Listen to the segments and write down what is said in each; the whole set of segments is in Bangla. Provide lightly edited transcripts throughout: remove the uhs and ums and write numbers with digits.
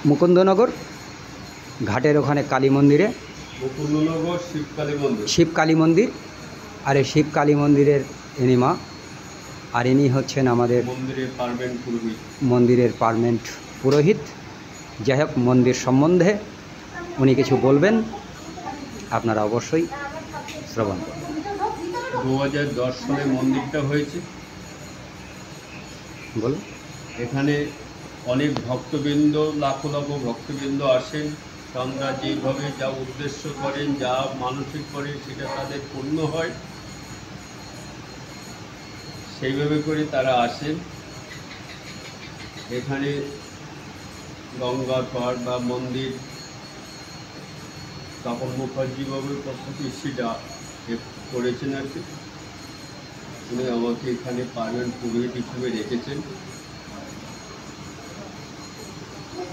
মুকুন্দনগর ঘাটের ওখানে কালী মন্দিরে, মুকুন্দনগর শিব কালী মন্দির। আর এই শিব কালী মন্দিরের ইনি মা, আর ইনি হচ্ছেন আমাদের মন্দিরের পার্মানেন্ট পুরোহিত। যাই হোক, মন্দির সম্বন্ধে উনি কিছু বলবেন, আপনারা অবশ্যই শ্রবণ করবেন। 2010 সালে মন্দিরটা হয়েছে। বলুন। এখানে অনেক ভক্তবৃন্দ, লাখো লাখো ভক্তবৃন্দ আসেন। তারা যেভাবে যা উদ্দেশ্য করেন, যা মানসিক করেন, সেটা তাদের পূর্ণ হয়। সেইভাবে করে তারা আসেন। এখানে গঙ্গার পাড় বা মন্দির তপন মুখার্জি বাবুর প্রতিষ্ঠিতা করেছেন আর কি। উনি আমাকে এখানে পার্মানেন্ট পুরোহিত হিসেবে রেখেছেন।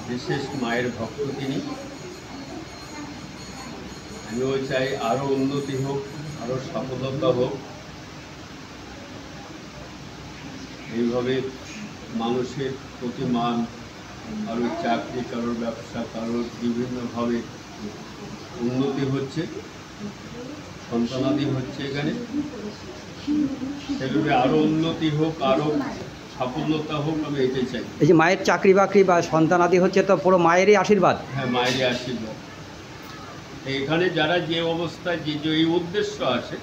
বিশেষ মায়ের ভক্ত তিনি। আমিও চাই আরও উন্নতি হোক, আরও সফলতা হোক। এইভাবে মানুষের প্রতি মান, কারোর চাকরি, কারোর ব্যবসা, কারোর বিভিন্নভাবে উন্নতি হচ্ছে, সন্তানাদি হচ্ছে এখানে। সেভাবে আরও উন্নতি হোক, আরও সাফল্যতা হোক, আমি এটাই চাই। এই যে মায়ের চাকরি বাকরি বা সন্তানাদি হচ্ছে, তো পুরো মায়েরই আশীর্বাদ। হ্যাঁ, মায়েরই আশীর্বাদ। এখানে যারা যে অবস্থায় যে এই উদ্দেশ্য আছে,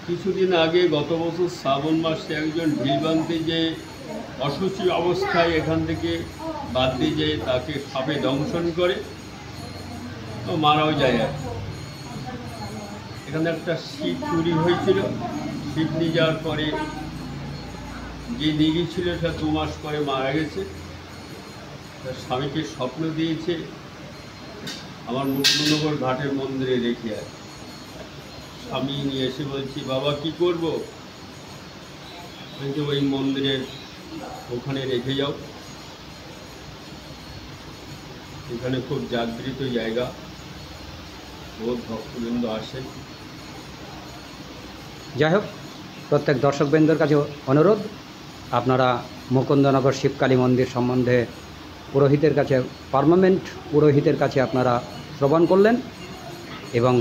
কিছুদিন আগে গত বছর শ্রাবণ মাসে একজন ঢিলবান্তে যে অসুচি অবস্থায় এখান থেকে বাদ দিয়ে যায়, তাকে সাপে দংশন করে, তো মারাও যায়। আর এখানে একটা শিব চুরি হয়েছিল। শিব নিয়ে যাওয়ার পরে যে নিয়ে গিয়েছিল, সে 2 মাস পরে মারা গেছে। তার স্বামীকে স্বপ্ন দিয়েছে আমার মুকুন্দনগর ঘাটের মন্দিরে রেখে আছে। স্বামী নিয়ে এসে বলছি, বাবা কি করব? বলছে ওই মন্দিরের ওখানে রেখে যাও। এখানে খুব জাগৃত জায়গা, বহুত ভক্তবৃন্দ আসেন। যাই হোক, প্রত্যেক দর্শকবৃন্দর কাছে অনুরোধ, আপনারা মুকুন্দনগর শিবকালী মন্দির সম্বন্ধে পুরোহিতের কাছে, পার্মানেন্ট পুরোহিতের কাছে আপনারা শ্রবণ করলেন, এবং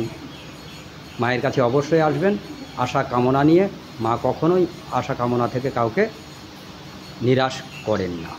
মায়ের কাছে অবশ্যই আসবেন আশা কামনা নিয়ে। মা কখনোই আশা কামনা থেকে কাউকে নিরাশ করেন না।